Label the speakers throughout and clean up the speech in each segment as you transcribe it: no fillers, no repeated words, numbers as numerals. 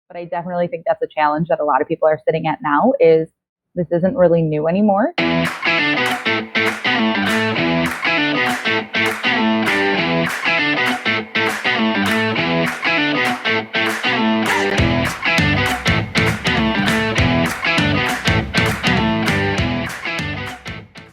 Speaker 1: but I definitely think that's a challenge that a lot of people are sitting at now is this isn't really new anymore.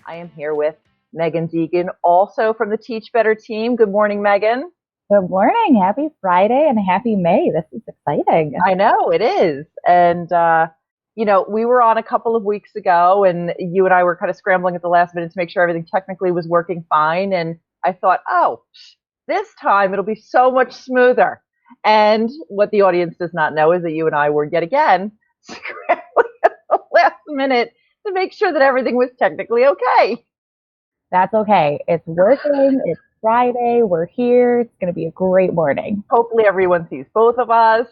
Speaker 1: I am here with Megan Deegan, also from the Teach Better team. Good morning, Megan.
Speaker 2: Good morning. Happy Friday and happy May. This is exciting.
Speaker 1: I know it is. And, we were on a couple of weeks ago and you and I were kind of scrambling at the last minute to make sure everything technically was working fine. And I thought, oh, this time it'll be so much smoother. And what the audience does not know is that you and I were yet again scrambling at the last minute to make sure that everything was technically okay.
Speaker 2: That's okay. It's working. It's Friday. We're here. It's going to be a great morning.
Speaker 1: Hopefully everyone sees both of us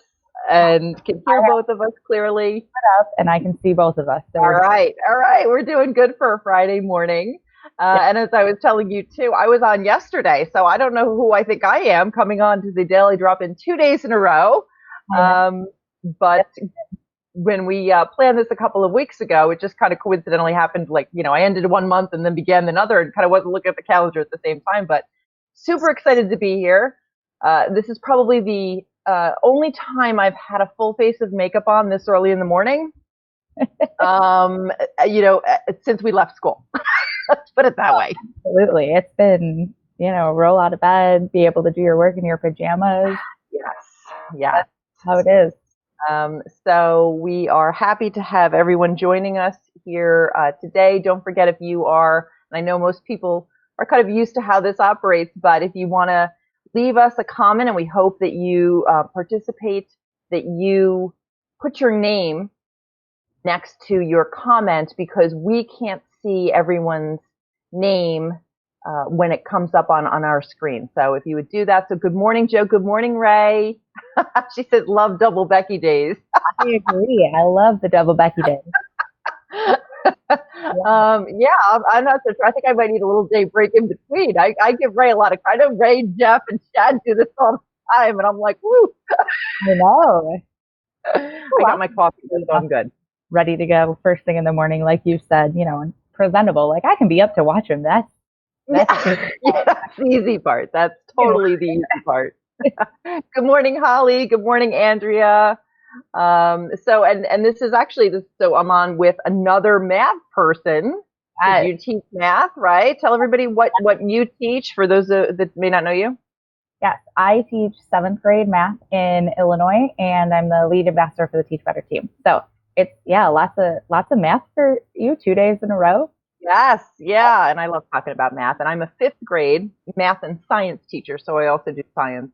Speaker 1: and can hear both of us clearly.
Speaker 2: And I can see both of us.
Speaker 1: So all right. We're doing good for a Friday morning. And as I was telling you too, I was on yesterday, so I don't know who I think I am coming on to the Daily Drop-In 2 days in a row. But when we planned this a couple of weeks ago, it just kind of coincidentally happened. I ended 1 month and then began another and kind of wasn't looking at the calendar at the same time, but super excited to be here. This is probably the only time I've had a full face of makeup on this early in the morning, since we left school. Let's put it that way.
Speaker 2: Absolutely. It's been, roll out of bed, be able to do your work in your pajamas.
Speaker 1: Yes.
Speaker 2: That's how it is.
Speaker 1: So we are happy to have everyone joining us here today. Don't forget, if you are, and I know most people are kind of used to how this operates, but if you want to leave us a comment, and we hope that you participate, that you put your name next to your comment, because we can't see everyone's name when it comes up on our screen. So if you would do that. So good morning, Joe. Good morning, Ray. She says, love double Becky days.
Speaker 2: I agree. I love the double Becky days.
Speaker 1: I'm not so sure. I think I might need a little day break in between. I give Ray a lot of credit. Ray, Jeff, and Chad do this all the time, and I'm like, woo.
Speaker 2: I know.
Speaker 1: I got my coffee, so I'm good.
Speaker 2: Ready to go first thing in the morning, like you said, and presentable. Like I can be up to watch them. That's
Speaker 1: that's the easy part. That's totally the easy part. Good morning, Holly. Good morning, Andrea. And this is actually so I'm on with another math person. You teach math, right? Tell everybody what you teach for those that may not know you.
Speaker 2: Yes, I teach 7th grade math in Illinois, and I'm the lead ambassador for the Teach Better team. So it's lots of math for you 2 days in a row.
Speaker 1: Yes, yeah, and I love talking about math. And I'm a 5th grade math and science teacher, so I also do science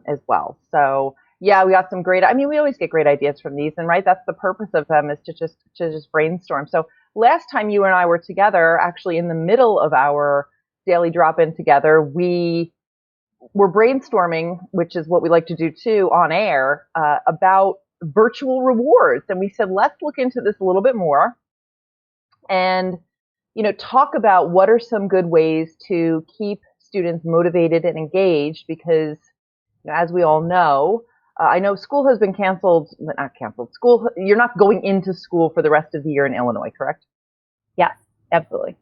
Speaker 1: as well. So yeah, we got some great. I mean, we always get great ideas from these, and right, that's the purpose of them, is to just brainstorm. So last time you and I were together, actually in the middle of our daily drop-in together, we were brainstorming, which is what we like to do too on air, about virtual rewards. And we said, let's look into this a little bit more and, talk about what are some good ways to keep students motivated and engaged, because as we all know, I know school has been not canceled. You're not going into school for the rest of the year in Illinois, correct?
Speaker 2: Yes, absolutely.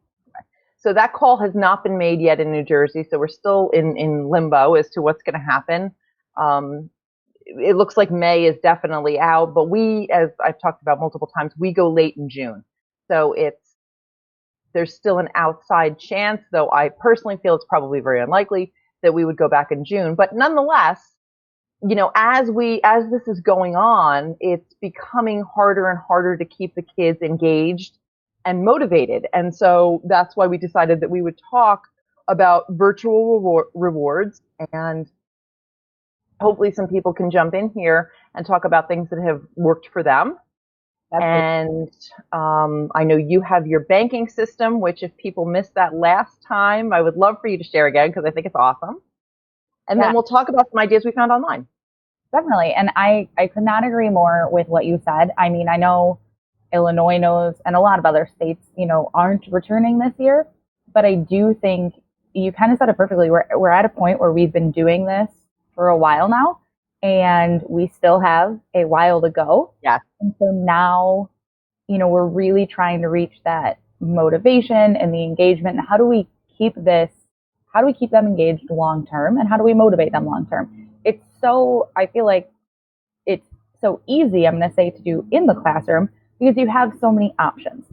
Speaker 1: So that call has not been made yet in New Jersey, so we're still in limbo as to what's going to happen. It looks like May is definitely out, but we, as I've talked about multiple times, we go late in June. So there's still an outside chance, though I personally feel it's probably very unlikely that we would go back in June. But nonetheless, as this is going on, it's becoming harder and harder to keep the kids engaged and motivated. And so that's why we decided that we would talk about virtual rewards, and hopefully some people can jump in here and talk about things that have worked for them. And I know you have your banking system, which if people missed that last time, I would love for you to share again, because I think it's awesome. And then we'll talk about some ideas we found online.
Speaker 2: Definitely. And I could not agree more with what you said. I mean, I know Illinois knows, and a lot of other states, aren't returning this year, but I do think you kind of said it perfectly. We're at a point where we've been doing this for a while now, and we still have a while to go.
Speaker 1: Yeah.
Speaker 2: And so now, we're really trying to reach that motivation and the engagement. And how do we keep them engaged long term? And how do we motivate them long term? I feel like it's so easy, I'm going to say, to do in the classroom because you have so many options.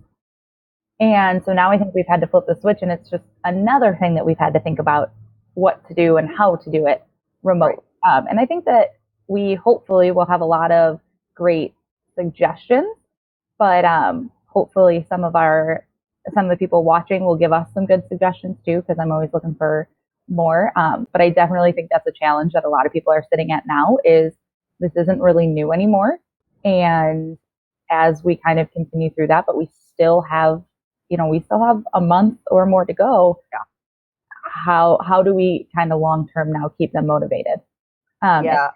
Speaker 2: And so now I think we've had to flip the switch, and it's just another thing that we've had to think about what to do and how to do it remote.
Speaker 1: Right.
Speaker 2: And I think that we hopefully will have a lot of great suggestions, but hopefully some of the people watching will give us some good suggestions too, because I'm always looking for more. But I definitely think that's a challenge that a lot of people are sitting at now is this isn't really new anymore. And as we kind of continue through that, but we still have a month or more to go.
Speaker 1: Yeah.
Speaker 2: How do we kind of long term now keep them motivated?
Speaker 1: Yeah.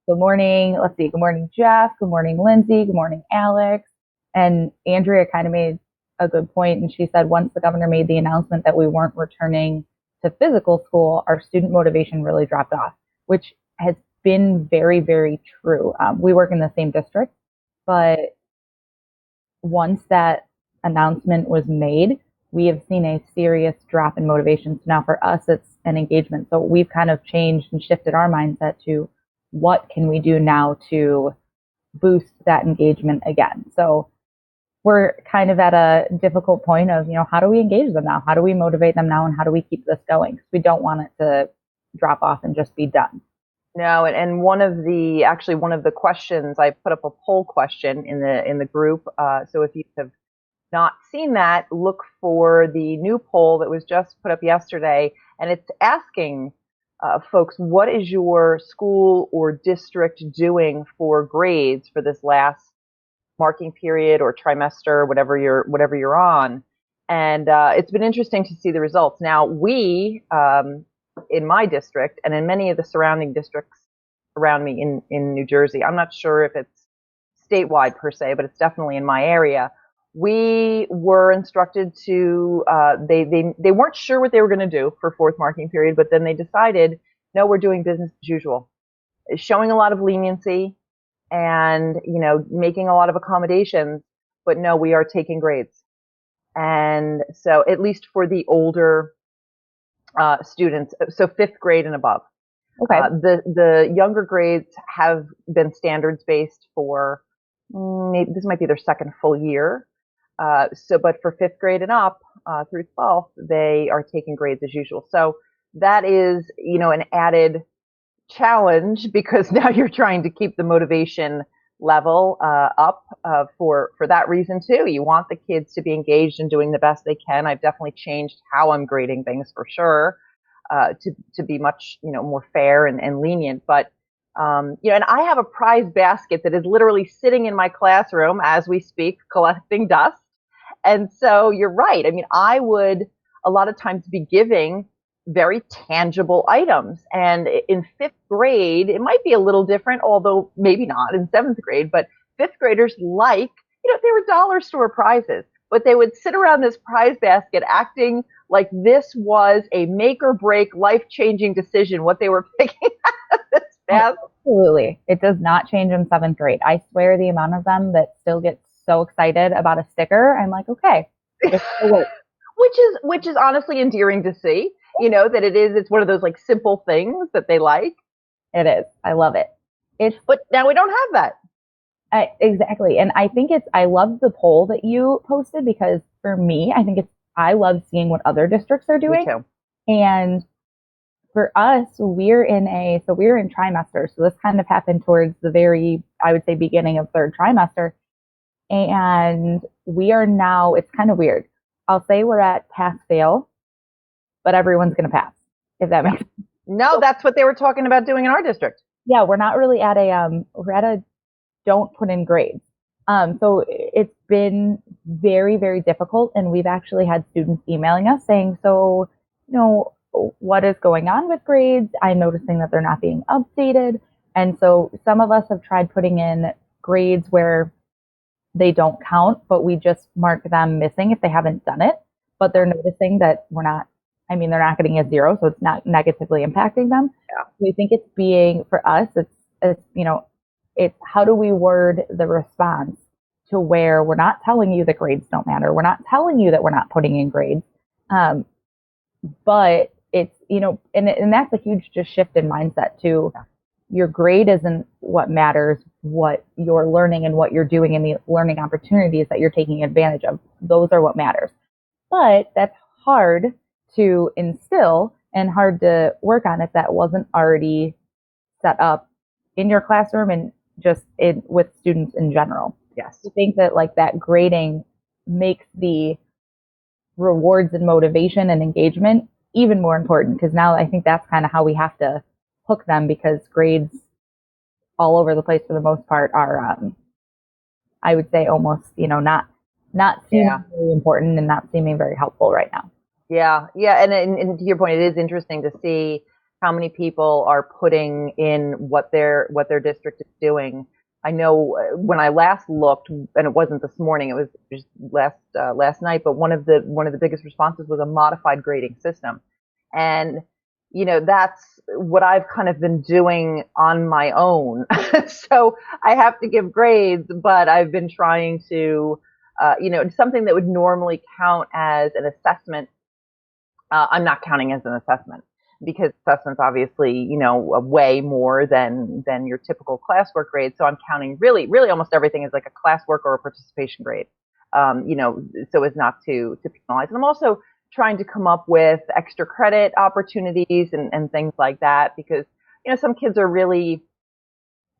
Speaker 2: Good morning. Let's see. Good morning, Jeff. Good morning, Lindsay. Good morning, Alex. And Andrea kind of made a good point, and she said once the governor made the announcement that we weren't returning to physical school, our student motivation really dropped off, which has been very, very true. We work in the same district, but once that announcement was made, we have seen a serious drop in motivation. So now for us, it's an engagement. So we've kind of changed and shifted our mindset to what can we do now to boost that engagement again. So we're kind of at a difficult point of, how do we engage them now? How do we motivate them now? And how do we keep this going? Because we don't want it to drop off and just be done.
Speaker 1: No, and one of the questions, I put up a poll question in the group. So if you have not seen that, look for the new poll that was just put up yesterday, and it's asking folks, what is your school or district doing for grades for this last marking period or trimester, whatever you're on? And it's been interesting to see the results. Now, we in my district and in many of the surrounding districts around me in New Jersey, I'm not sure if it's statewide per se, but it's definitely in my area. We were instructed to, they weren't sure what they were going to do for fourth marking period, but then they decided, no, we're doing business as usual, showing a lot of leniency and, making a lot of accommodations, but no, we are taking grades. And so at least for the older students, so fifth grade and above.
Speaker 2: Okay.
Speaker 1: The younger grades have been standards based for maybe this might be their second full year. But for fifth grade and up through 12th, they are taking grades as usual. So that is, an added challenge because now you're trying to keep the motivation level up for that reason too. You want the kids to be engaged and doing the best they can. I've definitely changed how I'm grading things for sure to be much more fair and lenient. But and I have a prize basket that is literally sitting in my classroom as we speak, collecting dust. And so you're right. I mean, I would a lot of times be giving very tangible items. And in fifth grade, it might be a little different, although maybe not in seventh grade, but fifth graders they were dollar store prizes, but they would sit around this prize basket acting like this was a make or break life-changing decision, what they were picking out of this basket.
Speaker 2: Absolutely. It does not change in seventh grade. I swear the amount of them that still get so excited about a sticker, I'm like, okay.
Speaker 1: Which is honestly endearing to see, that it's one of those like simple things that they like.
Speaker 2: It is. I love it.
Speaker 1: But now we don't have that.
Speaker 2: Exactly. And I think I love the poll that you posted because for me, I love seeing what other districts are doing.
Speaker 1: Me too.
Speaker 2: And for us, we're in trimester. So this kind of happened towards the very, I would say, beginning of third trimester. And we are now, it's kind of weird. I'll say we're at pass fail, but everyone's going to pass, if that makes sense.
Speaker 1: No, that's what they were talking about doing in our district.
Speaker 2: Yeah, we're not really we're at a don't put in grades. So it's been very, very difficult. And we've actually had students emailing us saying, so, what is going on with grades? I'm noticing that they're not being updated. And so some of us have tried putting in grades where they don't count, but we just mark them missing if they haven't done it. But they're noticing that they're not getting a 0, so it's not negatively impacting them.
Speaker 1: Yeah.
Speaker 2: We think for us, it's it's how do we word the response to where we're not telling you that grades don't matter. We're not telling you that we're not putting in grades. But it's, and that's a huge just shift in mindset too. Your grade isn't what matters, what you're learning and what you're doing and the learning opportunities that you're taking advantage of. Those are what matters. But that's hard to instill and hard to work on if that wasn't already set up in your classroom and just with students in general.
Speaker 1: Yes.
Speaker 2: I think that like that grading makes the rewards and motivation and engagement even more important, because now I think that's kind of how we have to hook them, because grades all over the place for the most part are, I would say almost, not seeming very important and not seeming very helpful right now.
Speaker 1: Yeah. Yeah. And to your point, it is interesting to see how many people are putting in what their district is doing. I know when I last looked, and it wasn't this morning, it was just last night, but one of the biggest responses was a modified grading system. And that's what I've kind of been doing on my own. So I have to give grades, but I've been trying to, something that would normally count as an assessment. I'm not counting as an assessment, because assessment's obviously, way more than your typical classwork grade. So I'm counting really almost everything as like a classwork or a participation grade, so as not to penalize. And I'm also trying to come up with extra credit opportunities and things like that, because, some kids are really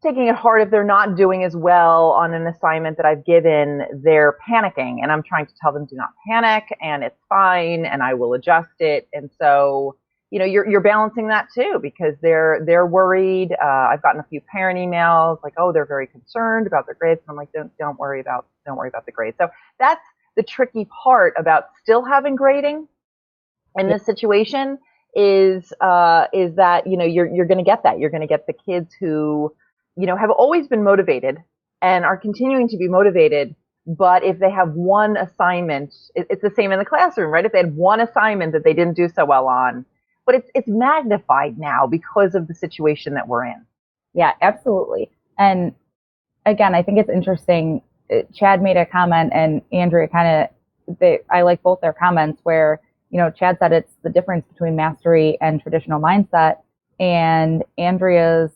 Speaker 1: taking it hard. If they're not doing as well on an assignment that I've given, they're panicking, and I'm trying to tell them, do not panic, and it's fine, and I will adjust it. And so, you're balancing that too, because they're worried. I've gotten a few parent emails like, oh, they're very concerned about their grades. And I'm like, don't worry about the grades. So that's the tricky part about still having grading in this situation is that, you're going to get that. You're going to get the kids who, have always been motivated and are continuing to be motivated. But if they have one assignment, it's the same in the classroom, right? If they had one assignment that they didn't do so well on, but it's magnified now because of the situation that we're in.
Speaker 2: Yeah, absolutely. And again, I think it's interesting. Chad made a comment and Andrea I like both their comments where, Chad said it's the difference between mastery and traditional mindset. And Andrea's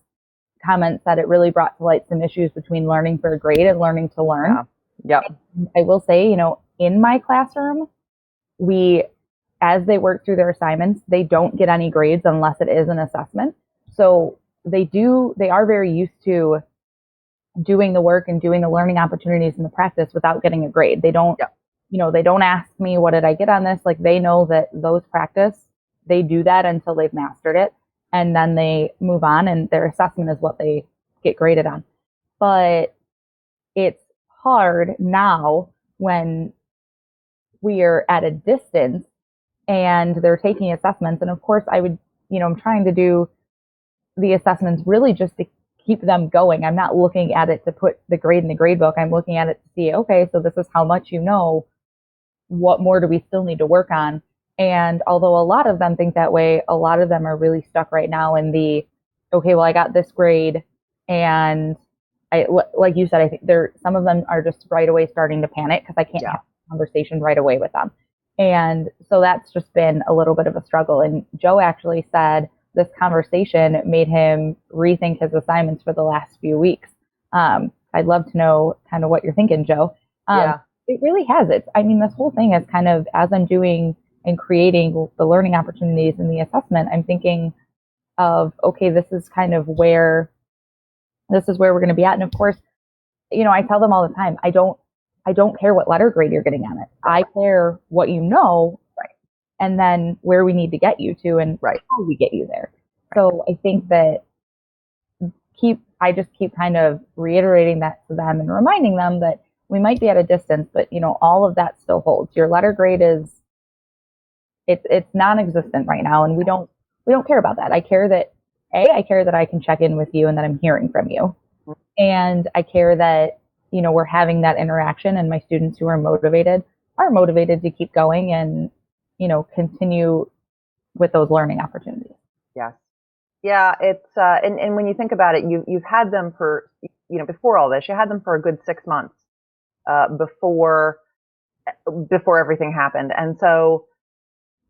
Speaker 2: comment said it really brought to light some issues between learning for a grade and learning to learn.
Speaker 1: Yeah.
Speaker 2: I will say, in my classroom, as they work through their assignments, they don't get any grades unless it is an assessment. So they are very used to doing the work and doing the learning opportunities and the practice without getting a grade. They don't, they don't ask me, what did I get on this? Like, they know that those practice, they do that until they've mastered it. And then they move on, and their assessment is what they get graded on. But it's hard now when we are at a distance and they're taking assessments. And of course, I'm trying to do the assessments really just to keep them going. I'm not looking at it to put the grade in the grade book. I'm looking at it to see, okay, so this is how much you know. What more do we still need to work on? And although a lot of them think that way, a lot of them are really stuck right now in the, okay, well, I got this grade. And like you said, I think some of them are just right away starting to panic because I can't have a conversation right away with them. And so that's just been a little bit of a struggle. And Joe actually said this conversation made him rethink his assignments for the last few weeks. I'd love to know kind of what you're thinking, Joe. It really has. This whole thing is kind of, as I'm doing and creating the learning opportunities in the assessment, I'm thinking of, okay, this is where we're going to be at. And of course, I tell them all the time, I don't care what letter grade you're getting on it. I care what you know, right, and then where we need to get you to and how we get you there. So I think that I just keep kind of reiterating that to them and reminding them that we might be at a distance, but all of that still holds. Your letter grade it's non-existent right now, and we don't care about that. I care that I can check in with you and that I'm hearing from you. And I care that, we're having that interaction, and my students who are motivated to keep going and, continue with those learning opportunities.
Speaker 1: Yes. Yeah, it's and when you think about it, you've had them for, before all this, you had them for a good 6 months before everything happened. And so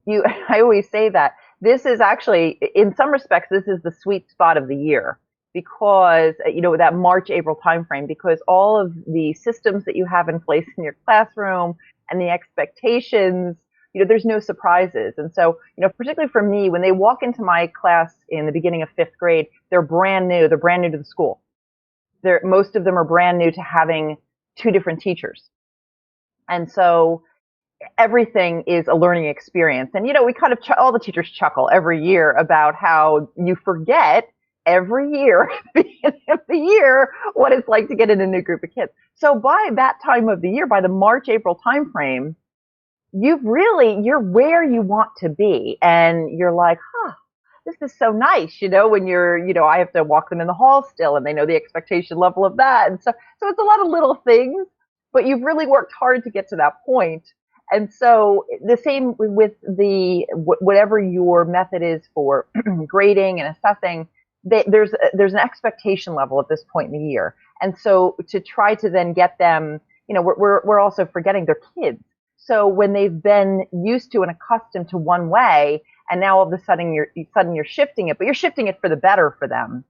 Speaker 1: I always say that this is actually, in some respects, this is the sweet spot of the year because, that March, April timeframe, because all of the systems that you have in place in your classroom and the expectations, there's no surprises. And so, particularly for me, when they walk into my class in the beginning of fifth grade, they're brand new. They're brand new to the school. Most of them are brand new to having two different teachers. And so everything is a learning experience. And, we kind of, all the teachers chuckle every year about how you forget every year at the beginning of the year what it's like to get in a new group of kids. So by that time of the year, by the March, April timeframe, you're where you want to be. And you're like, this is so nice, when I have to walk them in the hall still and they know the expectation level of that. And so it's a lot of little things, but you've really worked hard to get to that point. And so the same with whatever your method is for grading and assessing, there's an expectation level at this point in the year. And so to try to then get them, we're also forgetting they're kids. So when they've been used to and accustomed to one way, and now all of a sudden you're shifting it, but you're shifting it for the better for them.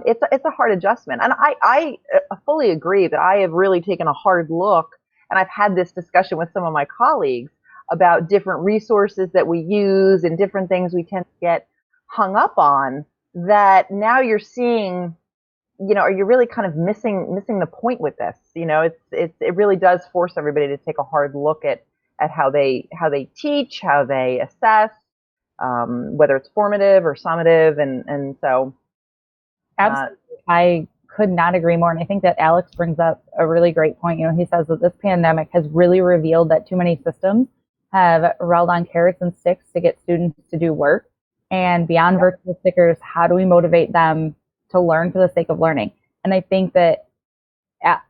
Speaker 1: It's a hard adjustment, and I fully agree that I have really taken a hard look, and I've had this discussion with some of my colleagues about different resources that we use and different things we tend to get hung up on. That now you're seeing, are you really kind of missing the point with this? It really does force everybody to take a hard look at how they teach, how they assess, whether it's formative or summative, and so.
Speaker 2: Absolutely. I could not agree more. And I think that Alex brings up a really great point. He says that this pandemic has really revealed that too many systems have relied on carrots and sticks to get students to do work. And beyond virtual stickers, how do we motivate them to learn for the sake of learning? And I think that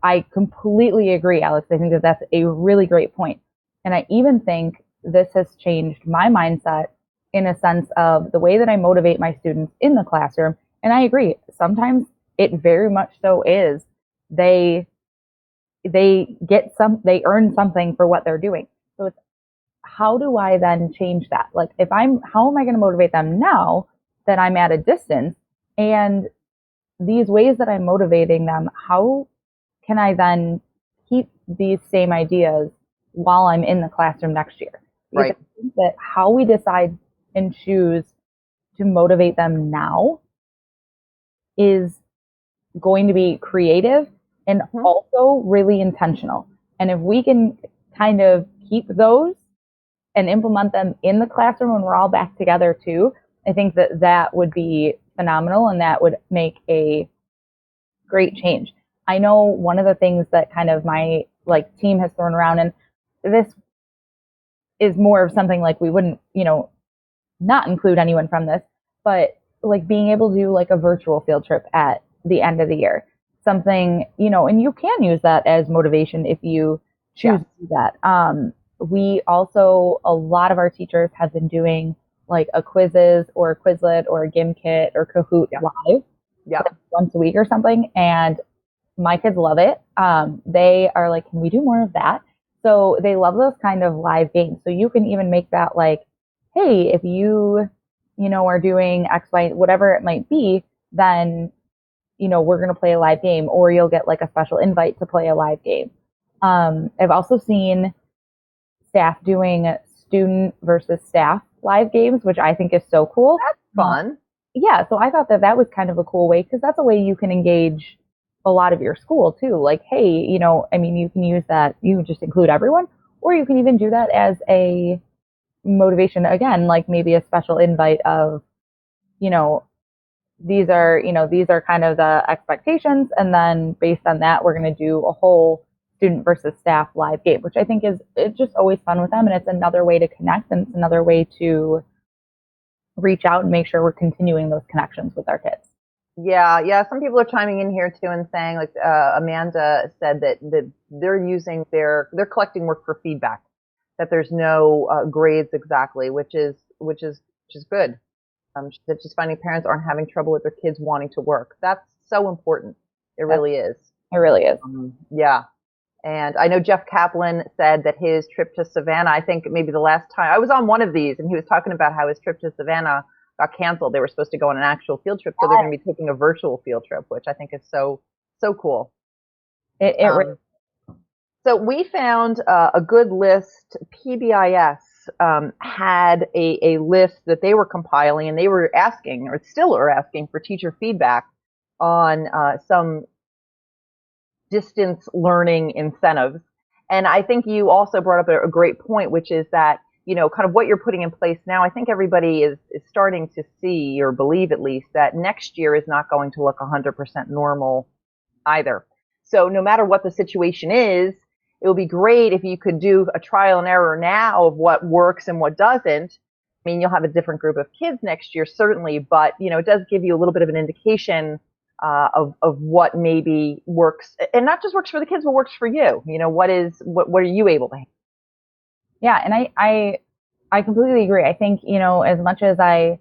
Speaker 2: I completely agree, Alex. I think that that's a really great point. And I even think this has changed my mindset in a sense of the way that I motivate my students in the classroom. And I agree, sometimes it very much so is they earn something for what they're doing. So it's, how do I then change that? Like, how am I going to motivate them now that I'm at a distance? And these ways that I'm motivating them, how can I then keep these same ideas while I'm in the classroom next year? Because
Speaker 1: right.
Speaker 2: I think that how we decide and choose to motivate them now is going to be creative and also really intentional. And if we can kind of keep those and implement them in the classroom when we're all back together too, I think that that would be phenomenal and that would make a great change. I know one of the things that kind of my team has thrown around, and this is more of something like we wouldn't, not include anyone from this, but like being able to do like a virtual field trip at the end of the year. Something, and you can use that as motivation if you choose to do that. We also, a lot of our teachers have been doing like a quizzes or a Quizlet or a Gimkit or Kahoot live like once a week or something. And my kids love it. They are like, can we do more of that? So they love those kind of live games. So you can even make that like, hey, if you are doing X, Y, whatever it might be, then, we're going to play a live game, or you'll get like a special invite to play a live game. I've also seen staff doing student versus staff live games, which I think is so cool.
Speaker 1: That's fun.
Speaker 2: Yeah. So I thought that that was kind of a cool way, because that's a way you can engage a lot of your school too. Like, hey, you can use that. You can just include everyone, or you can even do that as a motivation again, like maybe a special invite of, these are kind of the expectations, and then based on that we're going to do a whole student versus staff live game, which I think it's just always fun with them, and it's another way to connect, and it's another way to reach out and make sure we're continuing those connections with our kids.
Speaker 1: Yeah. Some people are chiming in here too and saying, like Amanda said, that they're collecting work for feedback, that there's no grades exactly, which is good. She said she's finding parents aren't having trouble with their kids wanting to work. That's so important. It
Speaker 2: That
Speaker 1: really is.
Speaker 2: it really is.
Speaker 1: Yeah. And I know Jeff Kaplan said that his trip to Savannah, I think maybe the last time I was on one of these, and he was talking about how his trip to Savannah got canceled. They were supposed to go on an actual field trip, so they're going to be taking a virtual field trip, which I think is so cool.
Speaker 2: It
Speaker 1: So we found a good list. PBIS had a list that they were compiling, and they were asking, or still are asking, for teacher feedback on some distance learning incentives. And I think you also brought up a great point, which is that, kind of what you're putting in place now. I think everybody is starting to see, or believe at least, that next year is not going to look 100% normal either. So no matter what the situation is, it would be great if you could do a trial and error now of what works and what doesn't. I mean, you'll have a different group of kids next year, certainly, but, it does give you a little bit of an indication of what maybe works, and not just works for the kids, but works for you. What are you able to handle?
Speaker 2: Yeah, and I completely agree. I think, as much as I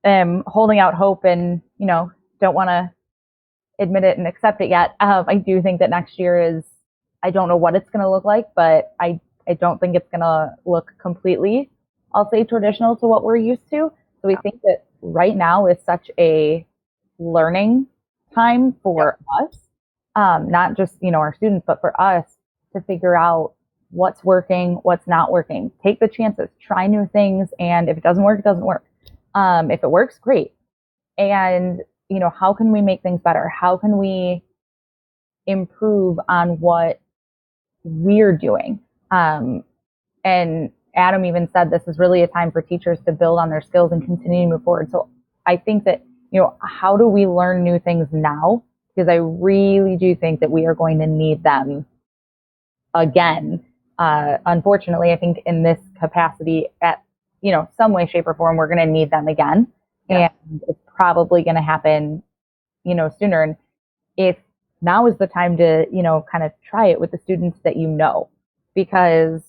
Speaker 2: am holding out hope and, don't want to admit it and accept it yet, I do think that next year I don't know what it's going to look like, but I don't think it's going to look completely, I'll say, traditional to what we're used to. So we think that right now is such a learning time for us, not just, our students, but for us to figure out what's working, what's not working. Take the chances, try new things, and if it doesn't work, it doesn't work. If it works, great. And, how can we make things better? How can we improve on what we're doing? And Adam even said this is really a time for teachers to build on their skills and continue to move forward. So I think that, how do we learn new things now? Because I really do think that we are going to need them again. Unfortunately, I think in this capacity at, some way, shape, or form, we're going to need them again. Yeah. And it's probably going to happen, sooner. And if now is the time to, kind of try it with the students that because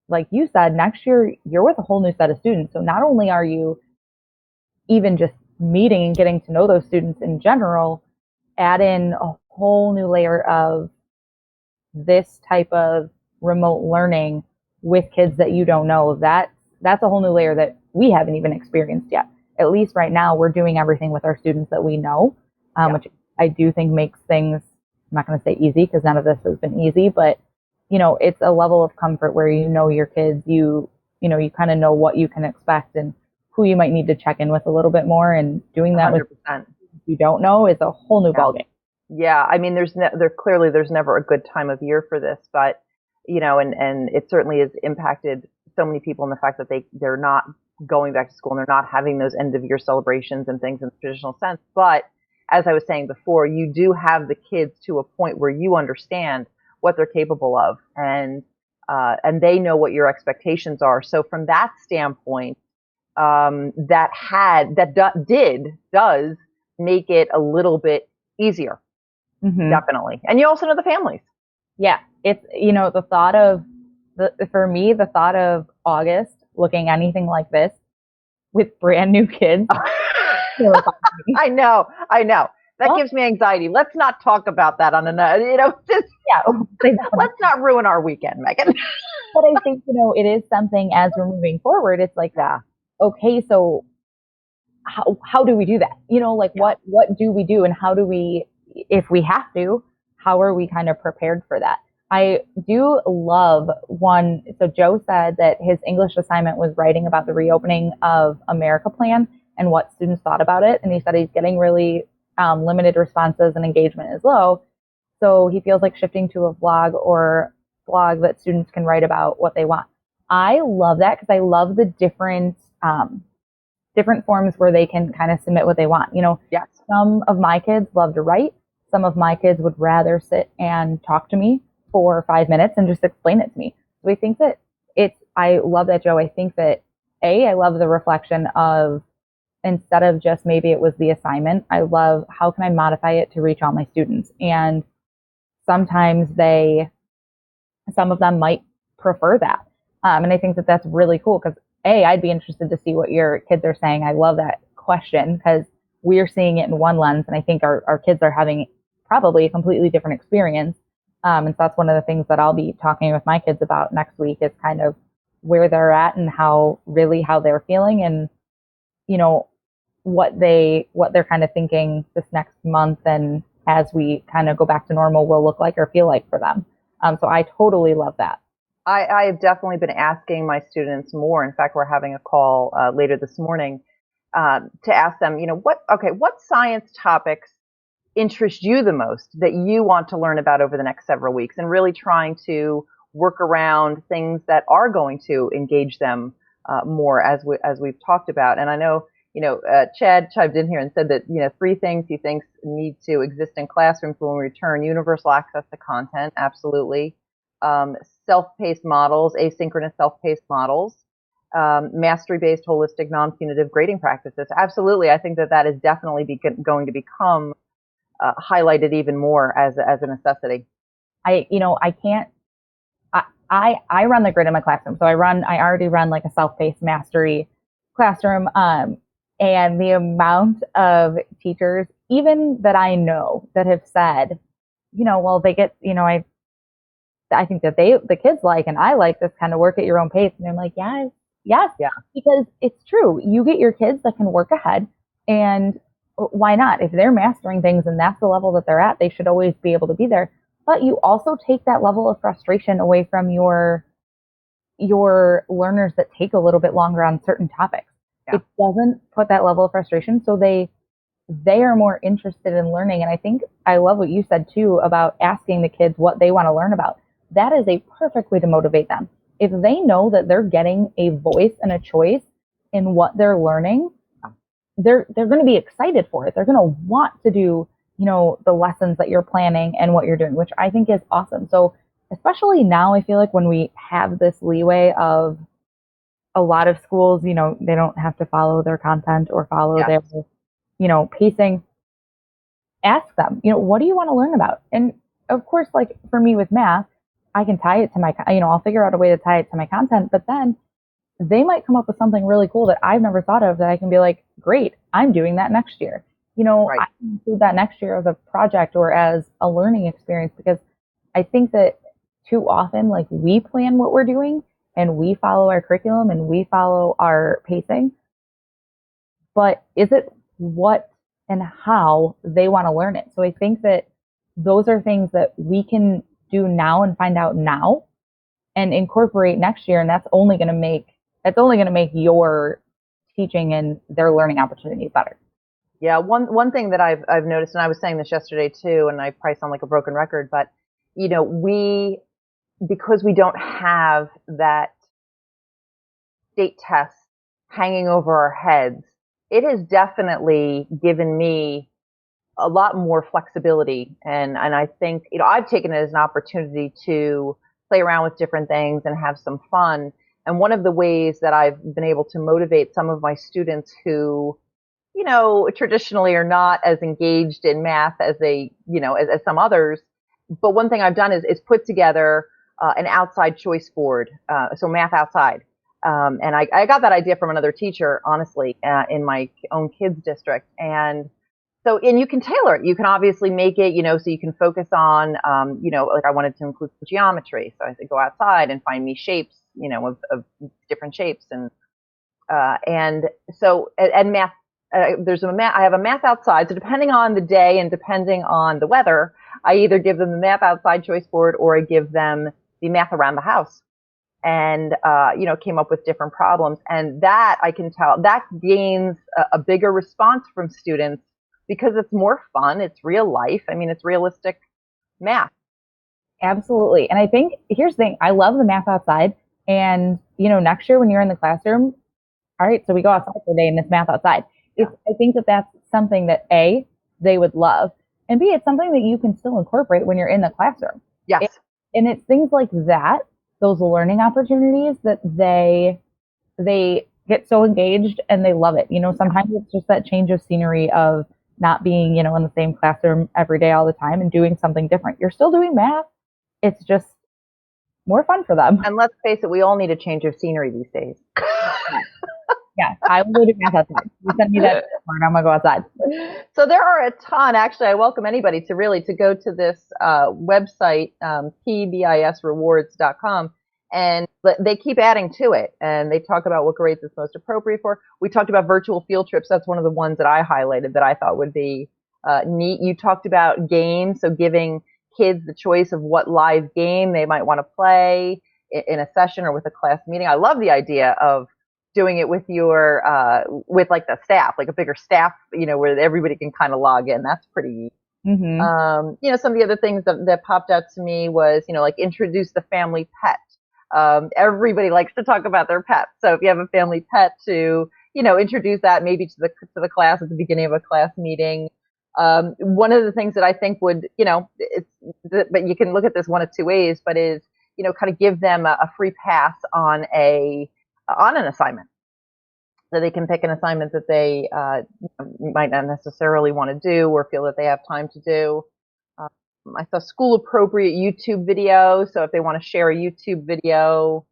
Speaker 2: like you said, next year you're with a whole new set of students. So not only are you even just meeting and getting to know those students in general, add in a whole new layer of this type of remote learning with kids that you don't know. That's a whole new layer that we haven't even experienced yet. At least right now, we're doing everything with our students that we know, which I do think makes things, I'm not going to say easy because none of this has been easy, but it's a level of comfort where your kids, you kind of know what you can expect and who you might need to check in with a little bit more, and doing that 100%. With you don't know is a whole new ballgame.
Speaker 1: Yeah, I mean, there's never a good time of year for this, but and it certainly has impacted so many people in the fact that they're not going back to school and they're not having those end of year celebrations and things in the traditional sense. But as I was saying before, you do have the kids to a point where you understand what they're capable of, and they know what your expectations are. So from that standpoint, does make it a little bit easier. Mm-hmm. Definitely. And you also know the families.
Speaker 2: Yeah. It's, the thought of August looking anything like this with brand new kids.
Speaker 1: I know. That gives me anxiety. Let's not talk about that on another, let's not ruin our weekend, Megan.
Speaker 2: But I think, it is something as we're moving forward, it's like, okay, so how do we do that? What do we do, and how do we, if we have to, how are we kind of prepared for that? I do love one. So Joe said that his English assignment was writing about the reopening of America plan and what students thought about it. And he said he's getting really limited responses and engagement is low. So he feels like shifting to a blog that students can write about what they want. I love that because I love the different forms where they can kind of submit what they want.
Speaker 1: Yes.
Speaker 2: Some of my kids love to write. Some of my kids would rather sit and talk to me for 5 minutes and just explain it to me. So I think that I love that, Joe. I think that I love the reflection of, instead of just maybe it was the assignment, I love how can I modify it to reach all my students. And sometimes some of them might prefer that. And I think that that's really cool because I'd be interested to see what your kids are saying. I love that question because we're seeing it in one lens, and I think our kids are having probably a completely different experience. And so that's one of the things that I'll be talking with my kids about next week is kind of where they're at and how they're feeling, and you know what they're kind of thinking this next month, and as we kind of go back to normal will look like or feel like for them. So I totally love that.
Speaker 1: I have definitely been asking my students more. In fact, we're having a call later this morning to ask them, what science topics interest you the most that you want to learn about over the next several weeks, and really trying to work around things that are going to engage them more as we've talked about. And I know, Chad chimed in here and said that, 3 things he thinks need to exist in classrooms when we return: universal access to content, absolutely. Self-paced models, asynchronous self-paced models, mastery-based, holistic, non-punitive grading practices. Absolutely. I think that is definitely going to become highlighted even more as a necessity.
Speaker 2: I can't, I run the grid in my classroom. So I already run like a self-paced mastery classroom. And the amount of teachers, even that I know, that have said, well, they get, I think that the kids like, and I like this kind of work at your own pace. And I'm like, yes, yeah, because it's true. You get your kids that can work ahead, and why not? If they're mastering things and that's the level that they're at, they should always be able to be there. But you also take that level of frustration away from your learners that take a little bit longer on certain topics. Yeah. It doesn't put that level of frustration, so they are more interested in learning. And I think I love what you said too about asking the kids what they want to learn about. That is a perfect way to motivate them. If they know that they're getting a voice and a choice in what they're learning, they're going to be excited for it. They're going to want to do, the lessons that you're planning and what you're doing, which I think is awesome. So especially now, I feel like when we have this leeway of a lot of schools, they don't have to follow their content or follow their, pacing. Ask them, what do you want to learn about? And of course, like for me with math, I can tie it to my, I'll figure out a way to tie it to my content, but then they might come up with something really cool that I've never thought of that I can be like, great, I'm doing that next year. Right. I can include that next year as a project or as a learning experience, because I think that too often, like, we plan what we're doing and we follow our curriculum and we follow our pacing, but is it what and how they want to learn it? So I think that those are things that we can do now and find out now and incorporate next year. And that's only going to make your teaching and their learning opportunities better.
Speaker 1: Yeah. One thing that I've noticed, and I was saying this yesterday too, and I probably sound like a broken record, but because we don't have that state test hanging over our heads, it has definitely given me a lot more flexibility. And I think, I've taken it as an opportunity to play around with different things and have some fun. And one of the ways that I've been able to motivate some of my students who, traditionally are not as engaged in math as they, as some others. But one thing I've done is put together an outside choice board. So math outside. And I got that idea from another teacher, honestly, in my own kids district. And you can tailor it. You can obviously make it, so you can focus on, like I wanted to include geometry. So I said, go outside and find me shapes, of different shapes. And math, I have a math outside. So depending on the day and depending on the weather, I either give them the math outside choice board or I give them the math around the house. And, came up with different problems. And that, I can tell, that gains a bigger response from students because it's more fun. It's real life. I mean, it's realistic math.
Speaker 2: Absolutely. And I think here's the thing. I love the math outside. And, next year when you're in the classroom, all right, so we go outside for a day and it's math outside. Yeah. I think that that's something that A, they would love, and B, it's something that you can still incorporate when you're in the classroom.
Speaker 1: Yes.
Speaker 2: And it's things like that, those learning opportunities that they get so engaged and they love it. Sometimes it's just that change of scenery of not being, in the same classroom every day all the time and doing something different. You're still doing math. It's just more fun for them.
Speaker 1: And let's face it, we all need a change of scenery these days.
Speaker 2: Yeah, I will go do math outside. You send me that part, I'm gonna go outside.
Speaker 1: So there are a ton. Actually, I welcome anybody to go to this website, pbisrewards.com, and they keep adding to it. And they talk about what grades it's most appropriate for. We talked about virtual field trips. That's one of the ones that I highlighted that I thought would be neat. You talked about games, so giving kids the choice of what live game they might want to play in a session or with a class meeting. I love the idea of doing it with your with like the staff, like a bigger staff, where everybody can kind of log in. That's pretty neat. Some of the other things that popped out to me was, like introduce the family pet. Everybody likes to talk about their pets. So if you have a family pet to, introduce that maybe to the class at the beginning of a class meeting. One of the things that I think would, but you can look at this one of two ways, but is, kind of give them a free pass on an assignment. So they can pick an assignment that they might not necessarily want to do or feel that they have time to do. I saw school appropriate YouTube video. So if they want to share a YouTube video.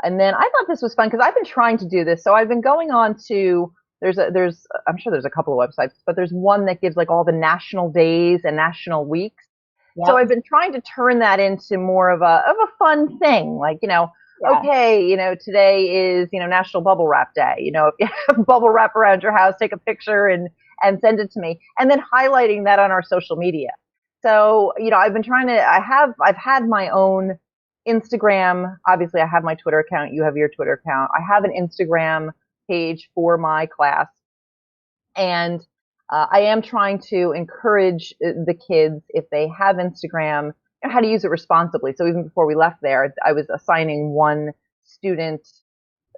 Speaker 1: And then I thought this was fun because I've been trying to do this. So I've been going on to, I'm sure there's a couple of websites, but there's one that gives like all the national days and national weeks. Yep. So I've been trying to turn that into more of a fun thing. Like, okay, today is, National Bubble Wrap Day. If you have bubble wrap around your house, take a picture and send it to me. And then highlighting that on our social media. So, I've been trying to, I've had my own Instagram. Obviously, I have my Twitter account. You have your Twitter account. I have an Instagram page for my class. And I am trying to encourage the kids, if they have Instagram, how to use it responsibly. So even before we left there, I was assigning one student.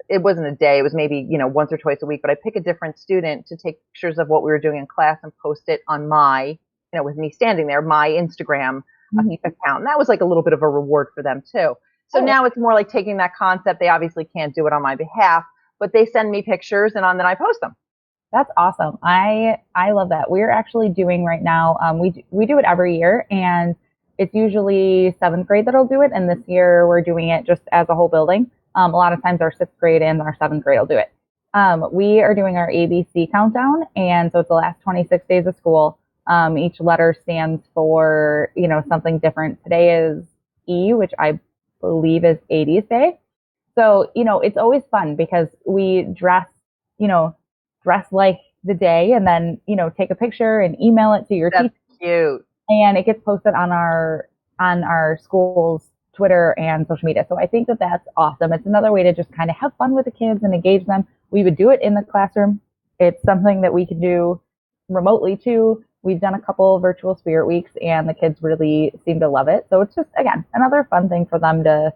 Speaker 1: It wasn't a day. It was maybe, once or twice a week, but I pick a different student to take pictures of what we were doing in class and post it on my, with me standing there, my Instagram account. And that was like a little bit of a reward for them too. So now it's more like taking that concept. They obviously can't do it on my behalf, but they send me pictures and then I post them.
Speaker 2: That's awesome. I love that. We're actually doing right now, we do it every year, and it's usually 7th grade that'll do it. And this year we're doing it just as a whole building. A lot of times our 6th grade and our 7th grade will do it. We are doing our ABC countdown. And so it's the last 26 days of school. Each letter stands for, something different. Today is E, which I believe is 80s Day. So, it's always fun because we dress like the day and then, take a picture and email it to your teacher.
Speaker 1: That's cute.
Speaker 2: And it gets posted on our school's Twitter and social media. So I think that that's awesome. It's another way to just kind of have fun with the kids and engage them. We would do it in the classroom. It's something that we can do remotely too. We've done a couple virtual spirit weeks and the kids really seem to love it. So it's just, again, another fun thing for them to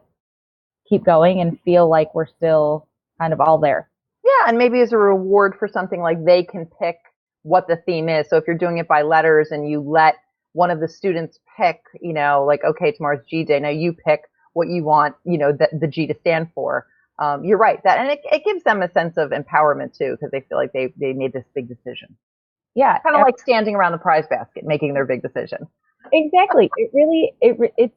Speaker 2: keep going and feel like we're still kind of all there.
Speaker 1: Yeah, and maybe as a reward for something, like they can pick what the theme is. So if you're doing it by letters and you let one of the students pick, like, okay, tomorrow's G Day. Now you pick what you want, the G to stand for. You're right. And it gives them a sense of empowerment too, because they feel like they made this big decision.
Speaker 2: Yeah.
Speaker 1: Kind of like standing around the prize basket, making their big decision.
Speaker 2: Exactly. It's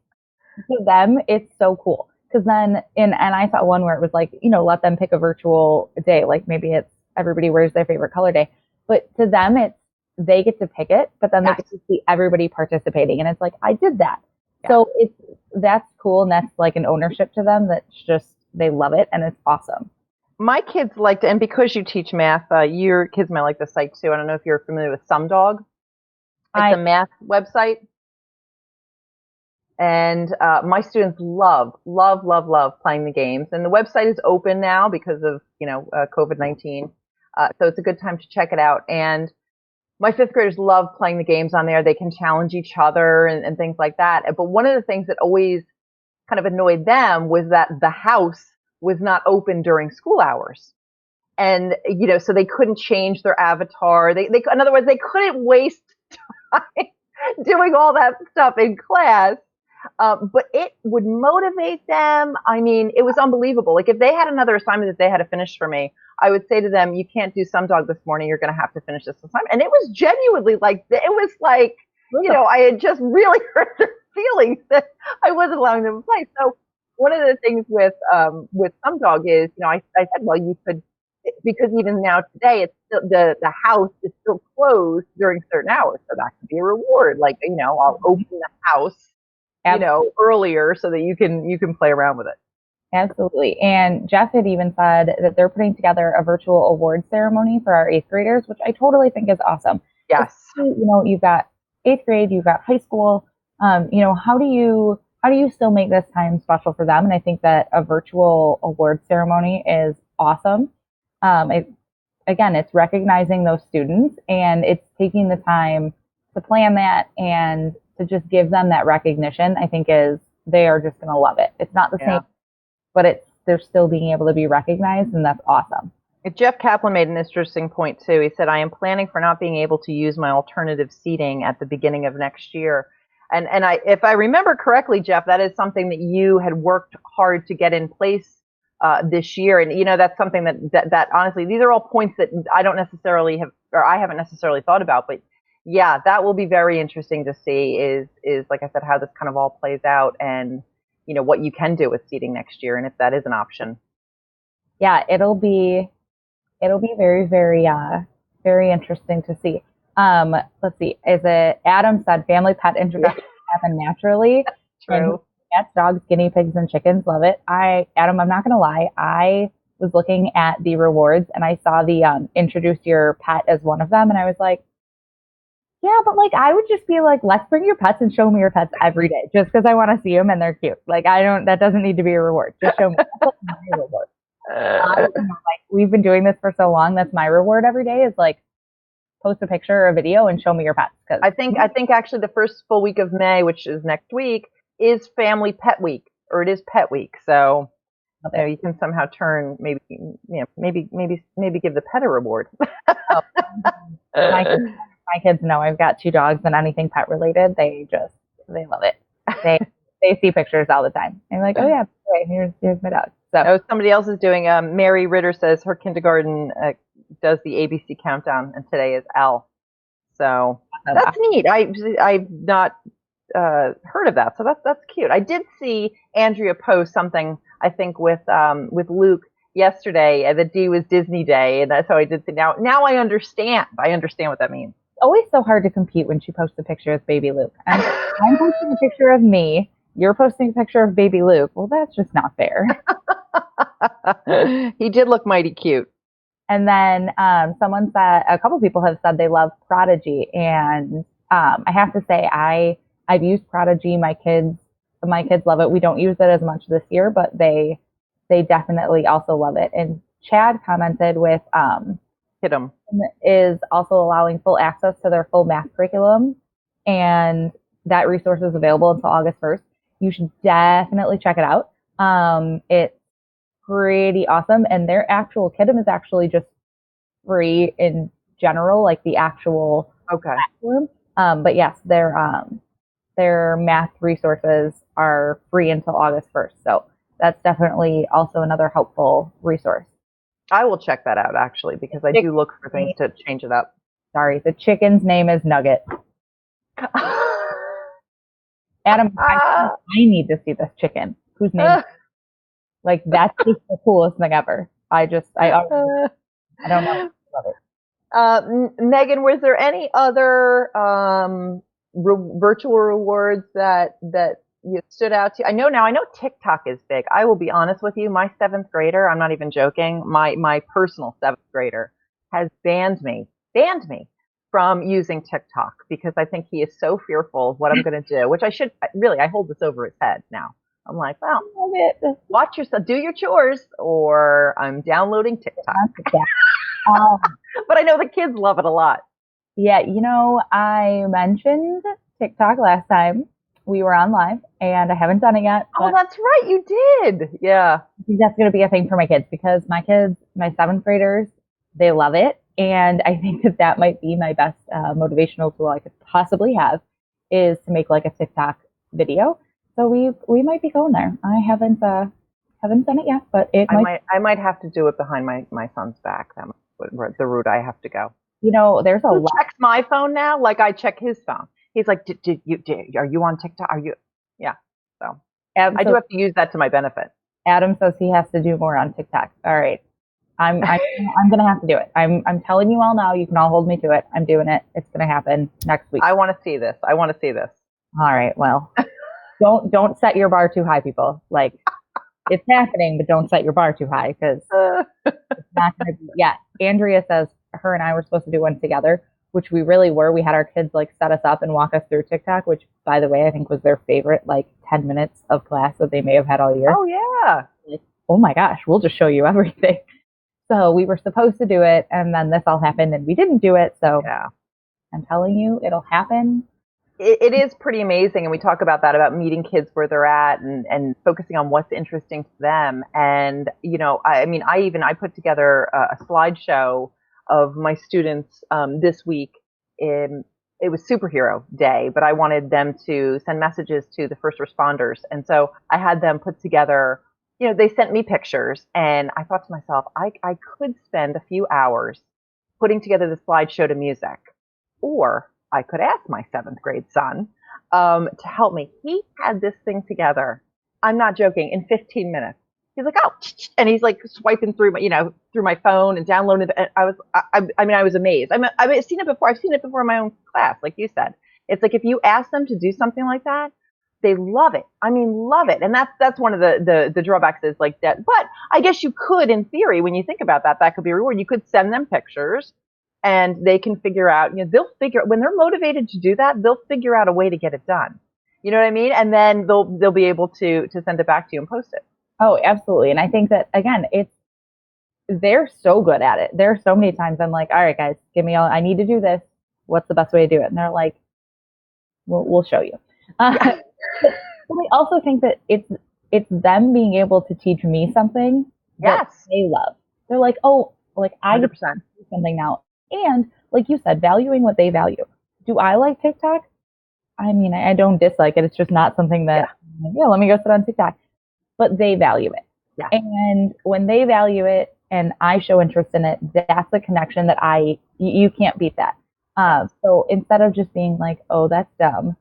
Speaker 2: to them, it's so cool. Because then, and I saw one where it was like, let them pick a virtual day. Like maybe it's everybody wears their favorite color day. But to them, they get to pick it, but then they get to see everybody participating. And it's like, I did that. Yeah. So that's cool. And that's like an ownership to them that's just, they love it. And it's awesome.
Speaker 1: My kids like to, and because you teach math, your kids might like the site too. I don't know if you're familiar with SumDog. It's a math website. And my students love playing the games. And the website is open now because of, COVID-19. So it's a good time to check it out. And my 5th graders love playing the games on there. They can challenge each other and things like that. But one of the things that always kind of annoyed them was that the house was not open during school hours. And, so they couldn't change their avatar. In other words, they couldn't waste time doing all that stuff in class. But it would motivate them. I mean, it was unbelievable. Like if they had another assignment that they had to finish for me, I would say to them, you can't do SumDog this morning. You're going to have to finish this assignment. And it was genuinely like, I had just really hurt their feelings that I wasn't allowing them to play. So one of the things with some dog is, I said, well, you could, because even now today, it's still, the house is still closed during certain hours, so that could be a reward. Like, I'll open the house, earlier so that you can play around with it.
Speaker 2: Absolutely. And Jeff had even said that they're putting together a virtual award ceremony for our eighth graders, which I totally think is awesome.
Speaker 1: Yes.
Speaker 2: You've got eighth grade, you've got high school. How do you still make this time special for them? And I think that a virtual award ceremony is awesome. Again, it's recognizing those students and it's taking the time to plan that and to just give them that recognition. I think they are just going to love it. It's not the same, but they're still being able to be recognized, and that's awesome.
Speaker 1: Jeff Kaplan made an interesting point too. He said, "I am planning for not being able to use my alternative seating at the beginning of next year." And if I remember correctly, Jeff, that is something that you had worked hard to get in place this year. And that's something that honestly, these are all points that I don't necessarily have, or I haven't necessarily thought about. But yeah, that will be very interesting to see. Is like I said, how this kind of all plays out, and what you can do with seating next year, and if that is an option.
Speaker 2: Yeah, it'll be very, very, very interesting to see. Let's see. Is it Adam said family pet introduction happen naturally?
Speaker 1: True.
Speaker 2: Cats, dogs, guinea pigs, and chickens love it. Adam, I'm not gonna lie. I was looking at the rewards and I saw the introduce your pet as one of them, and I was like, yeah, but like I would just be like, let's bring your pets and show me your pets every day, just because I want to see them and they're cute. Like that doesn't need to be a reward. Just show me. That's my reward. We've been doing this for so long. That's my reward every day is like post a picture or a video and show me your pets.
Speaker 1: I think actually the first full week of May, which is next week, is Family Pet Week, or it is Pet Week. So you can somehow turn maybe give the pet a reward.
Speaker 2: My kids know I've got 2 dogs, and anything pet related, they love it. They see pictures all the time. I'm like, oh yeah, here's my dog. So
Speaker 1: somebody else is doing. Mary Ritter says her kindergarten does the ABC countdown, and today is L. So that's neat. I've not heard of that, so that's cute. I did see Andrea post something, I think with Luke yesterday. The D was Disney Day, and that's how I did see. Now I understand. I understand what that means.
Speaker 2: It's always so hard to compete when she posts a picture of baby Luke. I'm posting a picture of me. You're posting a picture of baby Luke. Well, that's just not fair.
Speaker 1: He did look mighty cute.
Speaker 2: And then someone said, a couple people have said they love Prodigy, and I have to say I've used Prodigy. My kids love it. We don't use it as much this year, but they definitely also love it. And Chad commented with
Speaker 1: Hit 'em
Speaker 2: is also allowing full access to their full math curriculum, and that resource is available until August 1st. You should definitely check it out. It's pretty awesome, and their actual Kidum is actually just free in general, like the actual platform. But yes, their math resources are free until August 1st. So that's definitely also another helpful resource.
Speaker 1: I will check that out, actually, because I do look for things to change it up.
Speaker 2: Sorry, the chicken's name is Nugget. Adam, I need to see this chicken. Whose name? Like, that's just the coolest thing ever. I don't know. Love it.
Speaker 1: Megan, was there any other virtual rewards that you stood out to? I know TikTok is big. I will be honest with you. My 7th grader, I'm not even joking, my personal 7th grader has banned me from using TikTok because I think he is so fearful of what I'm going to do, which I hold this over his head now. I'm like, well, watch yourself, do your chores, or I'm downloading TikTok. But I know the kids love it a lot.
Speaker 2: Yeah, I mentioned TikTok last time we were on live, and I haven't done it yet.
Speaker 1: Oh, that's right, you did. Yeah.
Speaker 2: I think that's going to be a thing for my kids because my 7th graders, they love it. And I think that might be my best motivational tool I could possibly have is to make like a TikTok video. So we might be going there. I haven't done it yet, but
Speaker 1: I might have to do it behind my son's back. That might be the route I have to go.
Speaker 2: There's a lot.
Speaker 1: Checks my phone now, like I check his phone. He's like, are you on TikTok? Are you? Yeah. So I do
Speaker 2: Absolutely.
Speaker 1: have to use that to my benefit.
Speaker 2: Adam says he has to do more on TikTok. All right. I'm gonna have to do it. I'm telling you all now. You can all hold me to it. I'm doing it. It's gonna happen next week.
Speaker 1: I want to see this. I want to see this.
Speaker 2: All right. Well, don't set your bar too high, people. Like it's happening, but don't set your bar too high because it's not gonna be. Yeah. Andrea says her and I were supposed to do one together, which we really were. We had our kids like set us up and walk us through TikTok, which by the way I think was their favorite like 10 minutes of class that they may have had all year.
Speaker 1: Oh yeah.
Speaker 2: Like, oh my gosh, we'll just show you everything. So we were supposed to do it, and then this all happened, and we didn't do it. So
Speaker 1: Yeah.
Speaker 2: I'm telling you, it'll happen.
Speaker 1: It is pretty amazing. And we talk about that, about meeting kids where they're at and focusing on what's interesting to them. And, I mean, I put together a slideshow of my students this week. It was superhero day, but I wanted them to send messages to the first responders. And so I had them put together, they sent me pictures and I thought to myself, I could spend a few hours putting together the slideshow to music, or I could ask my 7th grade son to help me. He had this thing together. I'm not joking. In 15 minutes, he's like, "Oh," and he's like swiping through my phone and downloading it. And I was amazed. I've seen it before. I've seen it before in my own class, like you said. It's like if you ask them to do something like that, they love it. I mean, love it. And that's one of the drawbacks is like that. But I guess you could, in theory, when you think about that, that could be a reward. You could send them pictures and they can figure out, when they're motivated to do that, they'll figure out a way to get it done. You know what I mean? And then they'll be able to send it back to you and post it.
Speaker 2: Oh, absolutely. And I think that again, they're so good at it. There are so many times I'm like, all right, guys, I need to do this. What's the best way to do it? And they're like, we'll show you. But I also think that it's them being able to teach me something that
Speaker 1: Yes.
Speaker 2: they love. They're like, oh, like I get
Speaker 1: 100%.
Speaker 2: to do something now. And like you said, valuing what they value. Do I like TikTok? I mean, I don't dislike it. It's just not something that, let me go sit on TikTok. But they value it.
Speaker 1: Yeah.
Speaker 2: And when they value it and I show interest in it, that's a connection that you can't beat that. So instead of just being like, oh, that's dumb,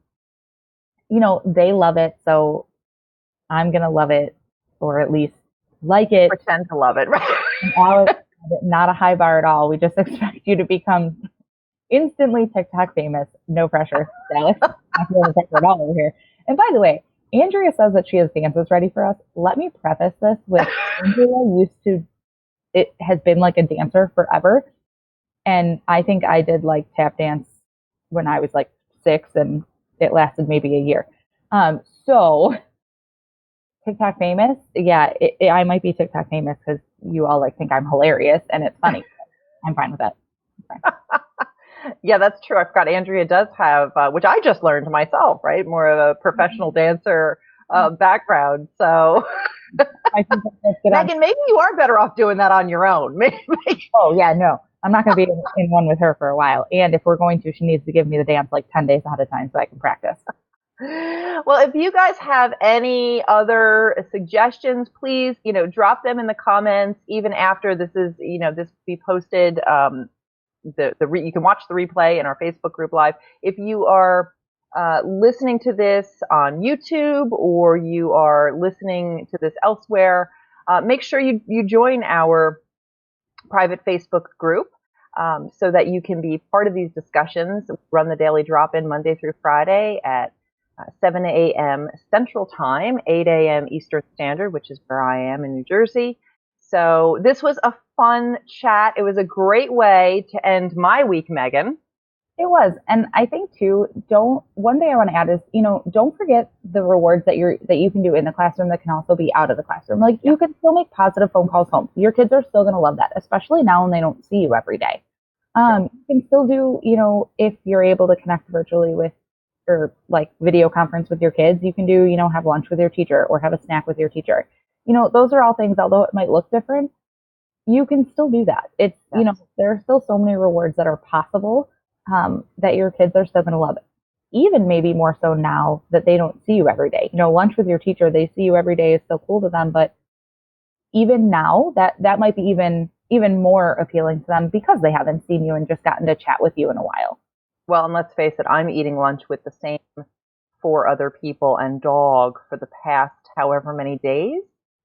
Speaker 2: they love it. So I'm going to love it, or at least like it.
Speaker 1: Pretend to love it. Right.
Speaker 2: Alex, not a high bar at all. We just expect you to become instantly TikTok famous. No pressure, Alex. Not feeling pressure at all over here. And by the way, Andrea says that she has dances ready for us. Let me preface this with Andrea has been like a dancer forever. And I think I did like tap dance when I was like 6 and it lasted maybe a year. So TikTok famous, yeah, I might be TikTok famous because you all like think I'm hilarious and it's funny. I'm fine with that.
Speaker 1: Yeah, that's true. I forgot Andrea does have, which I just learned myself, right? More of a professional dancer background. So,
Speaker 2: I think that's good.
Speaker 1: Megan, maybe you are better off doing that on your own.
Speaker 2: Oh yeah, no, I'm not going to be in one with her for a while. And if we're going to, she needs to give me the dance like 10 days ahead of time so I can practice.
Speaker 1: Well, if you guys have any other suggestions, please, drop them in the comments. Even after this is, this will be posted. You can watch the replay in our Facebook group live. If you are listening to this on YouTube or you are listening to this elsewhere, make sure you join our private Facebook group so that you can be part of these discussions. We run the Daily Drop-In Monday through Friday at 7 a.m. Central Time, 8 a.m. Eastern Standard, which is where I am in New Jersey. So this was a fun chat. It was a great way to end my week, Megan.
Speaker 2: It was. And I think too, one thing I want to add is, don't forget the rewards that you can do in the classroom that can also be out of the classroom. Like you can still make positive phone calls home. Your kids are still going to love that, especially now when they don't see you every day. You can still do, if you're able to connect virtually with, or like video conference with your kids, you can do, have lunch with your teacher or have a snack with your teacher. Those are all things, although it might look different, you can still do that. It's, there are still so many rewards that are possible that your kids are still going to love it. Even maybe more so now that they don't see you every day. Lunch with your teacher, they see you every day is still cool to them. But even now, that might be even more appealing to them because they haven't seen you and just gotten to chat with you in a while.
Speaker 1: Well, and let's face it, I'm eating lunch with the same 4 other people and dog for the past however many days.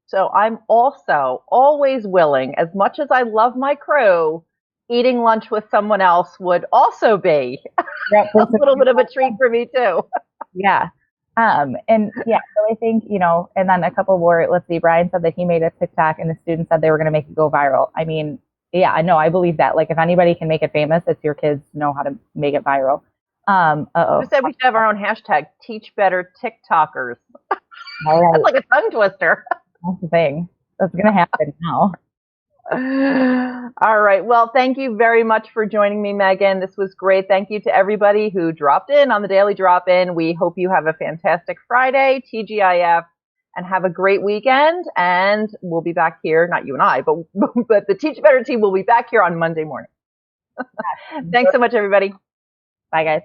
Speaker 1: So I'm also always willing, as much as I love my crew, eating lunch with someone else would also be
Speaker 2: Yep,
Speaker 1: a little bit of a treat for me too.
Speaker 2: yeah. And yeah, so I think, and then a couple more, let's see, Brian said that he made a TikTok and the students said they were going to make it go viral. I mean, yeah, I know, I believe that. Like, if anybody can make it famous, it's your kids know how to make it viral.
Speaker 1: Who said we should have our own hashtag, teach better TikTokers?
Speaker 2: All right.
Speaker 1: That's like a tongue twister.
Speaker 2: That's the thing. That's going to happen now.
Speaker 1: All right. Well, thank you very much for joining me, Megan. This was great. Thank you to everybody who dropped in on the Daily Drop In. We hope you have a fantastic Friday, TGIF, and have a great weekend. And we'll be back here, not you and I, but the Teach Better team will be back here on Monday morning. Thanks so much, everybody.
Speaker 2: Bye, guys.